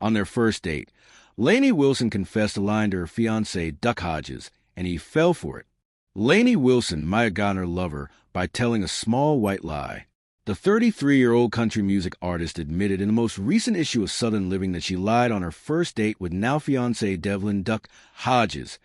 On their first date, Lainey Wilson confessed a line to her fiancé, Duck Hodges, and he fell for it. Lainey Wilson might have gotten her lover by telling a small white lie. The 33-year-old country music artist admitted in the most recent issue of Southern Living that she lied on her first date with now-fiancé Devlin Duck Hodges,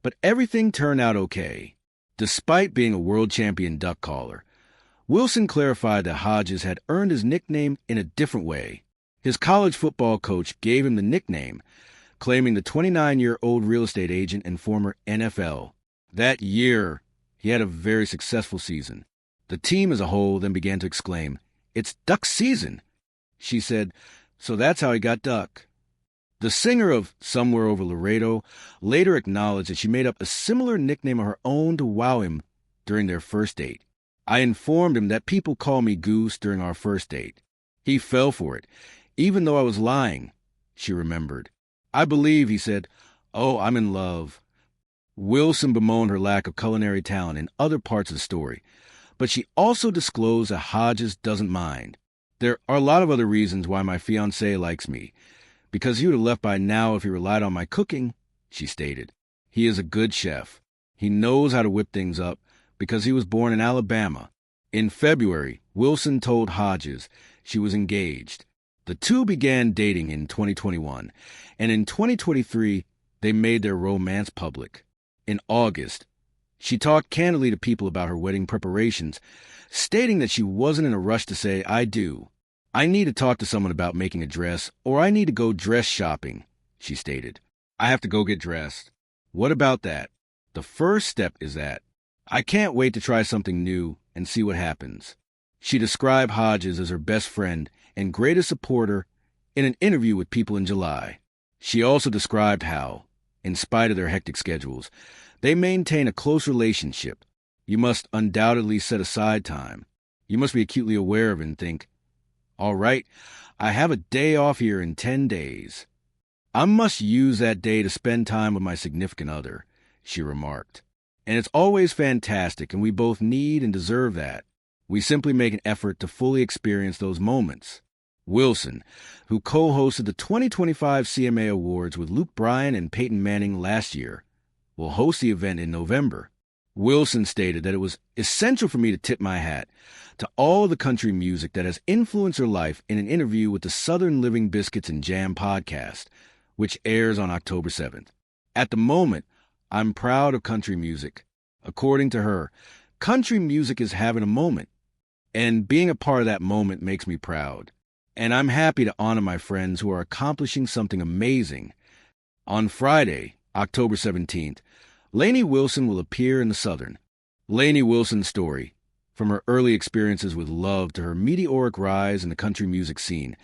but everything turned out okay. Despite being a world champion duck caller, Wilson clarified that Hodges had earned his nickname in a different way. His college football coach gave him the nickname, claiming the 29-year-old real estate agent and former NFL. That year, he had a very successful season. The team as a whole then began to exclaim, "It's Duck season!" She said, "So that's how he got Duck." The singer of Somewhere Over Laredo later acknowledged that she made up a similar nickname of her own to wow him during their first date. "I informed him that people call me Goose during our first date. He fell for it, even though I was lying," she remembered. "I believe," he said, "oh, I'm in love." Wilson bemoaned her lack of culinary talent in other parts of the story, but she also disclosed that Hodges doesn't mind. "There are a lot of other reasons why my fiancé likes me, because he would have left by now if he relied on my cooking," she stated. "He is a good chef. He knows how to whip things up because he was born in Alabama." In February, Wilson told Hodges she was engaged. The two began dating in 2021, and in 2023, they made their romance public. In August, she talked candidly to people about her wedding preparations, stating that she wasn't in a rush to say, "I do. I need to talk to someone about making a dress, or I need to go dress shopping," she stated. "I have to go get dressed. What about that? The first step is that. I can't wait to try something new and see what happens." She described Hodges as her best friend and greatest supporter in an interview with People in July. She also described how, in spite of their hectic schedules, they maintain a close relationship. "You must undoubtedly set aside time. You must be acutely aware of it and think, all right, I have a day off here in 10 days. I must use that day to spend time with my significant other," she remarked. "And it's always fantastic, and we both need and deserve that. We simply make an effort to fully experience those moments." Wilson, who co-hosted the 2025 CMA Awards with Luke Bryan and Peyton Manning last year, will host the event in November. Wilson stated that it was essential for me to tip my hat to all the country music that has influenced her life in an interview with the Southern Living Biscuits and Jam podcast, which airs on October 7th. "At the moment, I'm proud of country music. According to her, country music is having a moment, and being a part of that moment makes me proud. And I'm happy to honor my friends who are accomplishing something amazing." On Friday, October 17th, Lainey Wilson will appear in the Southern. Lainey Wilson's story, from her early experiences with love to her meteoric rise in the country music scene,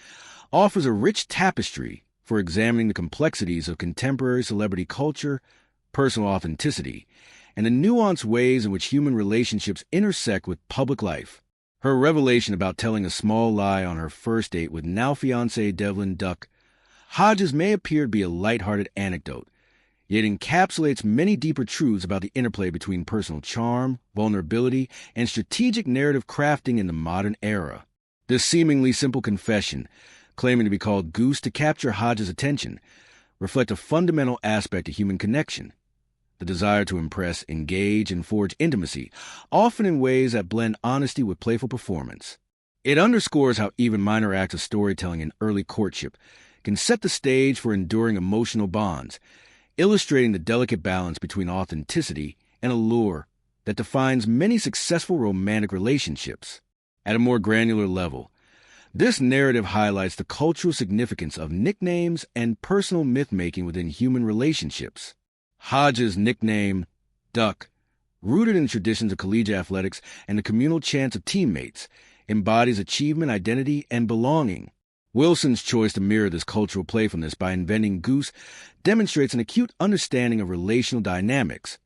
offers a rich tapestry for examining the complexities of contemporary celebrity culture, personal authenticity, and the nuanced ways in which human relationships intersect with public life. Her revelation about telling a small lie on her first date with now-fiancé Devlin Duck Hodges may appear to be a lighthearted anecdote, yet encapsulates many deeper truths about the interplay between personal charm, vulnerability, and strategic narrative crafting in the modern era. This seemingly simple confession, claiming to be called Goose to capture Hodges' attention, reflect a fundamental aspect of human connection: the desire to impress, engage, and forge intimacy, often in ways that blend honesty with playful performance. It underscores how even minor acts of storytelling in early courtship can set the stage for enduring emotional bonds, illustrating the delicate balance between authenticity and allure that defines many successful romantic relationships. At a more granular level, this narrative highlights the cultural significance of nicknames and personal myth-making within human relationships. Hodges' nickname, Duck, rooted in traditions of collegiate athletics and the communal chants of teammates, embodies achievement, identity, and belonging. Wilson's choice to mirror this cultural playfulness by inventing Goose demonstrates an acute understanding of relational dynamics.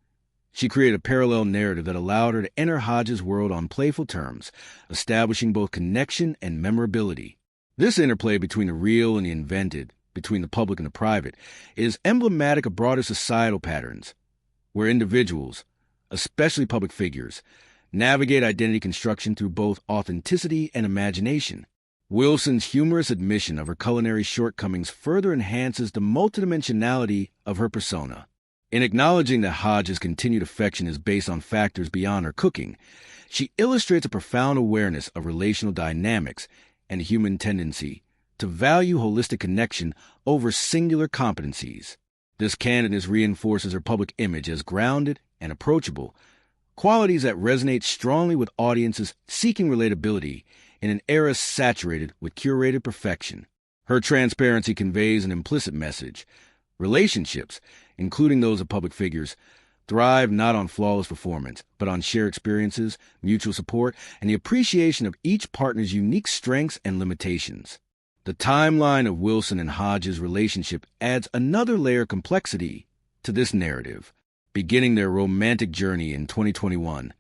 She created a parallel narrative that allowed her to enter Hodges' world on playful terms, establishing both connection and memorability. This interplay between the real and the invented, between the public and the private, is emblematic of broader societal patterns, where individuals, especially public figures, navigate identity construction through both authenticity and imagination. Wilson's humorous admission of her culinary shortcomings further enhances the multidimensionality of her persona. In acknowledging that Hodges' continued affection is based on factors beyond her cooking, she illustrates a profound awareness of relational dynamics and human tendency to value holistic connection over singular competencies. This candidness reinforces her public image as grounded and approachable, qualities that resonate strongly with audiences seeking relatability in an era saturated with curated perfection. Her transparency conveys an implicit message. Relationships, including those of public figures, thrive not on flawless performance, but on shared experiences, mutual support, and the appreciation of each partner's unique strengths and limitations. The timeline of Wilson and Hodges' relationship adds another layer of complexity to this narrative. Beginning their romantic journey in 2021,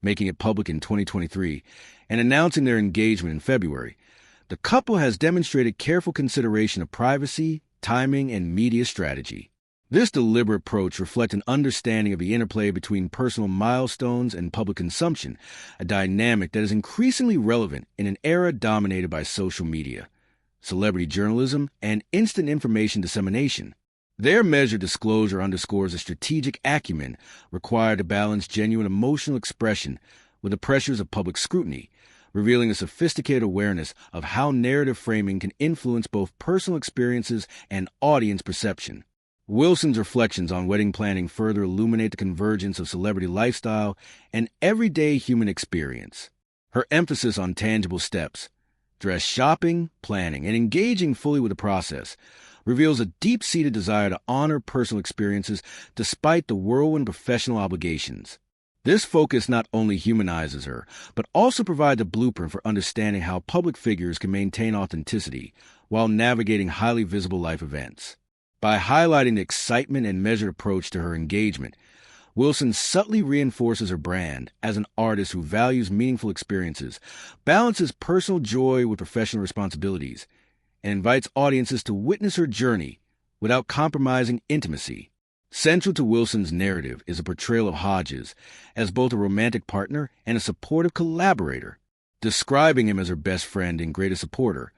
making it public in 2023, and announcing their engagement in February, the couple has demonstrated careful consideration of privacy, timing, and media strategy. This deliberate approach reflects an understanding of the interplay between personal milestones and public consumption, a dynamic that is increasingly relevant in an era dominated by social media, celebrity journalism, and instant information dissemination. Their measured disclosure underscores a strategic acumen required to balance genuine emotional expression with the pressures of public scrutiny, revealing a sophisticated awareness of how narrative framing can influence both personal experiences and audience perception. Wilson's reflections on wedding planning further illuminate the convergence of celebrity lifestyle and everyday human experience. Her emphasis on tangible steps, dress shopping, planning, and engaging fully with the process reveals a deep-seated desire to honor personal experiences despite the whirlwind professional obligations. This focus not only humanizes her, but also provides a blueprint for understanding how public figures can maintain authenticity while navigating highly visible life events. By highlighting the excitement and measured approach to her engagement, Wilson subtly reinforces her brand as an artist who values meaningful experiences, balances personal joy with professional responsibilities, and invites audiences to witness her journey without compromising intimacy. Central to Wilson's narrative is a portrayal of Hodges as both a romantic partner and a supportive collaborator. Describing him as her best friend and greatest supporter,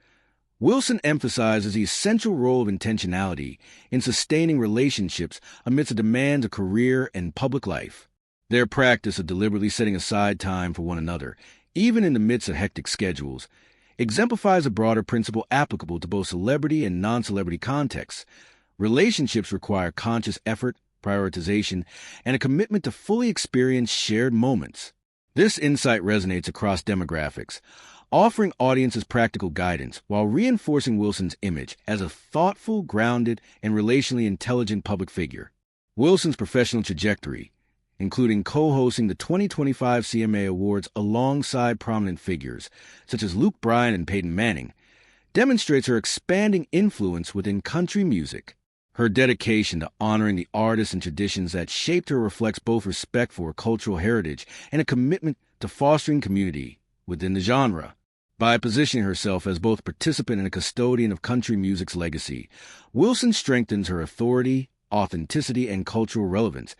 Wilson emphasizes the essential role of intentionality in sustaining relationships amidst the demands of career and public life. Their practice of deliberately setting aside time for one another, even in the midst of hectic schedules, exemplifies a broader principle applicable to both celebrity and non-celebrity contexts. Relationships require conscious effort, prioritization, and a commitment to fully experience shared moments. This insight resonates across demographics, offering audiences practical guidance while reinforcing Wilson's image as a thoughtful, grounded, and relationally intelligent public figure. Wilson's professional trajectory, including co-hosting the 2025 CMA Awards alongside prominent figures such as Luke Bryan and Peyton Manning, demonstrates her expanding influence within country music. Her dedication to honoring the artists and traditions that shaped her reflects both respect for her cultural heritage and a commitment to fostering community within the genre. By positioning herself as both a participant and a custodian of country music's legacy, Wilson strengthens her authority, authenticity, and cultural relevance,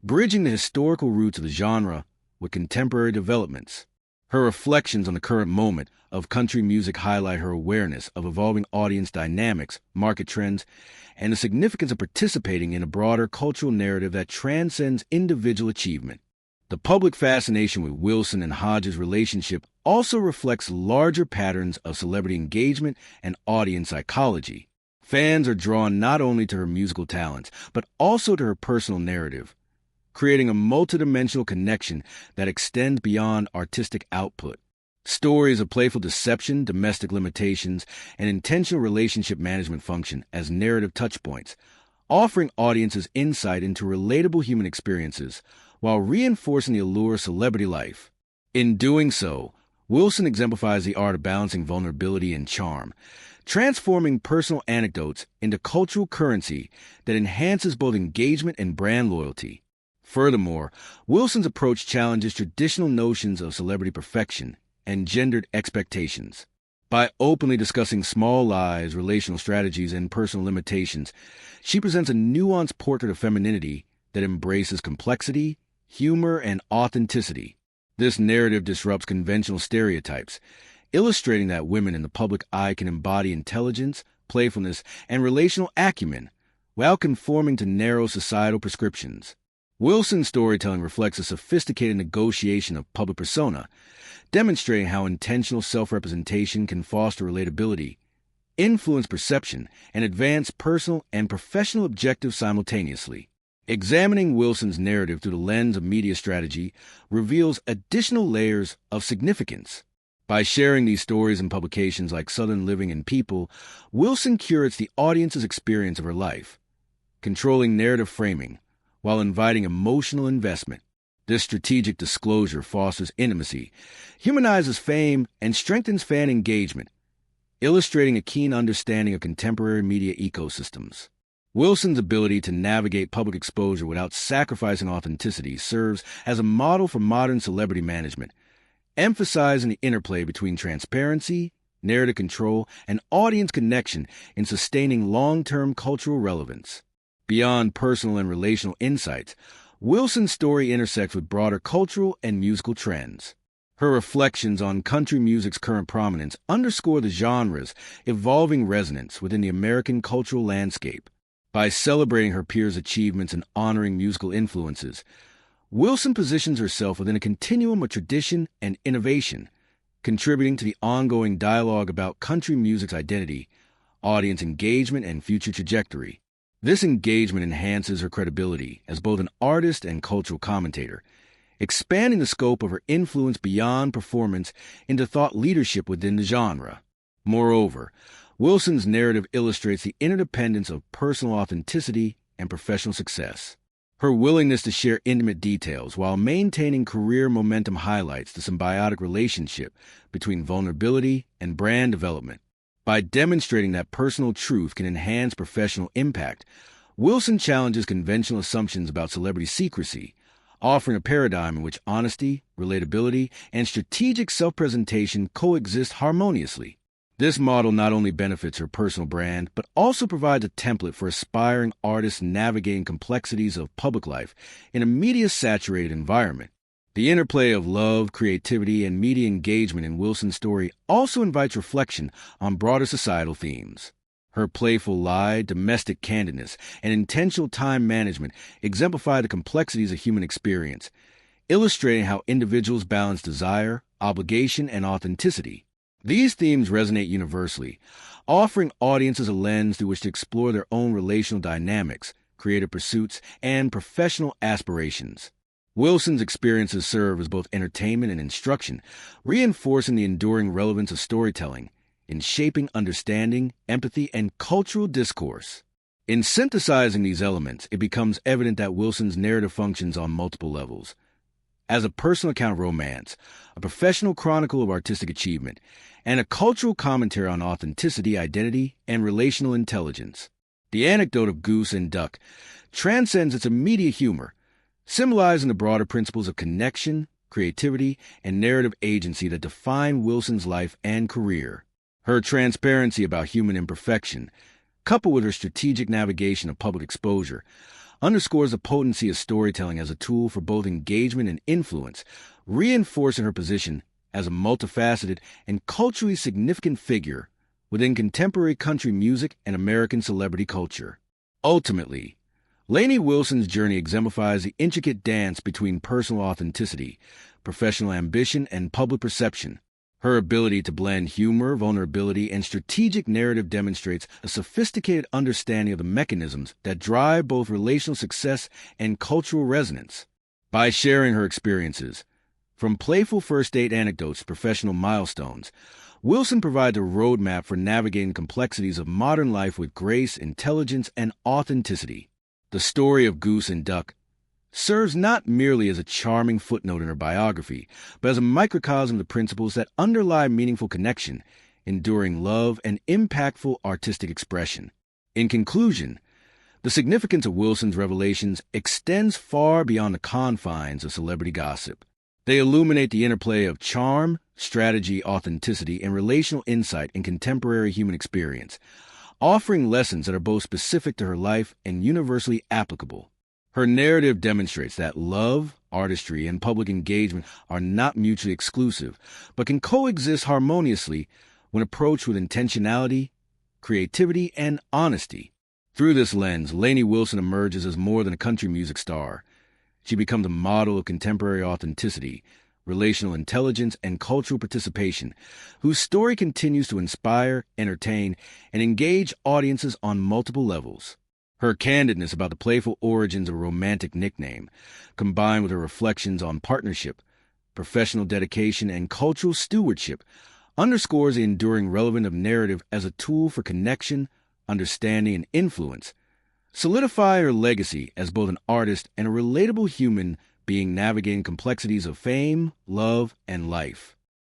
bridging the historical roots of the genre with contemporary developments. Her reflections on the current moment of country music highlight her awareness of evolving audience dynamics, market trends, and the significance of participating in a broader cultural narrative that transcends individual achievement. The public fascination with Wilson and Hodges' relationship also reflects larger patterns of celebrity engagement and audience psychology. Fans are drawn not only to her musical talents, but also to her personal narrative, creating a multidimensional connection that extends beyond artistic output. Stories of playful deception, domestic limitations, and intentional relationship management function as narrative touchpoints, offering audiences insight into relatable human experiences while reinforcing the allure of celebrity life. In doing so, Wilson exemplifies the art of balancing vulnerability and charm, transforming personal anecdotes into cultural currency that enhances both engagement and brand loyalty. Furthermore, Wilson's approach challenges traditional notions of celebrity perfection and gendered expectations. By openly discussing small lies, relational strategies, and personal limitations, she presents a nuanced portrait of femininity that embraces complexity, humor, and authenticity. This narrative disrupts conventional stereotypes, illustrating that women in the public eye can embody intelligence, playfulness, and relational acumen without conforming to narrow societal prescriptions. Wilson's storytelling reflects a sophisticated negotiation of public persona, demonstrating how intentional self-representation can foster relatability, influence perception, and advance personal and professional objectives simultaneously. Examining Wilson's narrative through the lens of media strategy reveals additional layers of significance. By sharing these stories in publications like Southern Living and People, Wilson curates the audience's experience of her life, controlling narrative framing while inviting emotional investment. This strategic disclosure fosters intimacy, humanizes fame, and strengthens fan engagement, illustrating a keen understanding of contemporary media ecosystems. Wilson's ability to navigate public exposure without sacrificing authenticity serves as a model for modern celebrity management, emphasizing the interplay between transparency, narrative control, and audience connection in sustaining long-term cultural relevance. Beyond personal and relational insights, Wilson's story intersects with broader cultural and musical trends. Her reflections on country music's current prominence underscore the genre's evolving resonance within the American cultural landscape. By celebrating her peers' achievements and honoring musical influences, Wilson positions herself within a continuum of tradition and innovation, contributing to the ongoing dialogue about country music's identity, audience engagement, and future trajectory. This engagement enhances her credibility as both an artist and cultural commentator, expanding the scope of her influence beyond performance into thought leadership within the genre. Moreover, Wilson's narrative illustrates the interdependence of personal authenticity and professional success. Her willingness to share intimate details while maintaining career momentum highlights the symbiotic relationship between vulnerability and brand development. By demonstrating that personal truth can enhance professional impact, Wilson challenges conventional assumptions about celebrity secrecy, offering a paradigm in which honesty, relatability, and strategic self-presentation coexist harmoniously. This model not only benefits her personal brand, but also provides a template for aspiring artists navigating complexities of public life in a media-saturated environment. The interplay of love, creativity, and media engagement in Wilson's story also invites reflection on broader societal themes. Her playful lie, domestic candidness, and intentional time management exemplify the complexities of human experience, illustrating how individuals balance desire, obligation, and authenticity. These themes resonate universally, offering audiences a lens through which to explore their own relational dynamics, creative pursuits, and professional aspirations. Wilson's experiences serve as both entertainment and instruction, reinforcing the enduring relevance of storytelling in shaping understanding, empathy, and cultural discourse. In synthesizing these elements, it becomes evident that Wilson's narrative functions on multiple levels. As a personal account of romance, a professional chronicle of artistic achievement, and a cultural commentary on authenticity, identity, and relational intelligence. The anecdote of Goose and Duck transcends its immediate humor, symbolizing the broader principles of connection, creativity, and narrative agency that define Wilson's life and career. Her transparency about human imperfection, coupled with her strategic navigation of public exposure, underscores the potency of storytelling as a tool for both engagement and influence, reinforcing her position as a multifaceted and culturally significant figure within contemporary country music and American celebrity culture. Ultimately, Lainey Wilson's journey exemplifies the intricate dance between personal authenticity, professional ambition, and public perception. Her ability to blend humor, vulnerability, and strategic narrative demonstrates a sophisticated understanding of the mechanisms that drive both relational success and cultural resonance. By sharing her experiences, from playful first date anecdotes to professional milestones, Wilson provides a roadmap for navigating the complexities of modern life with grace, intelligence, and authenticity. The story of Goose and Duck serves not merely as a charming footnote in her biography, but as a microcosm of the principles that underlie meaningful connection, enduring love, and impactful artistic expression. In conclusion, the significance of Wilson's revelations extends far beyond the confines of celebrity gossip. They illuminate the interplay of charm, strategy, authenticity, and relational insight in contemporary human experience, offering lessons that are both specific to her life and universally applicable. Her narrative demonstrates that love, artistry, and public engagement are not mutually exclusive, but can coexist harmoniously when approached with intentionality, creativity, and honesty. Through this lens, Lainey Wilson emerges as more than a country music star. She becomes a model of contemporary authenticity, relational intelligence, and cultural participation, whose story continues to inspire, entertain, and engage audiences on multiple levels. Her candidness about the playful origins of a romantic nickname, combined with her reflections on partnership, professional dedication, and cultural stewardship, underscores the enduring relevance of narrative as a tool for connection, understanding, and influence, solidify her legacy as both an artist and a relatable human being navigating complexities of fame, love, and life.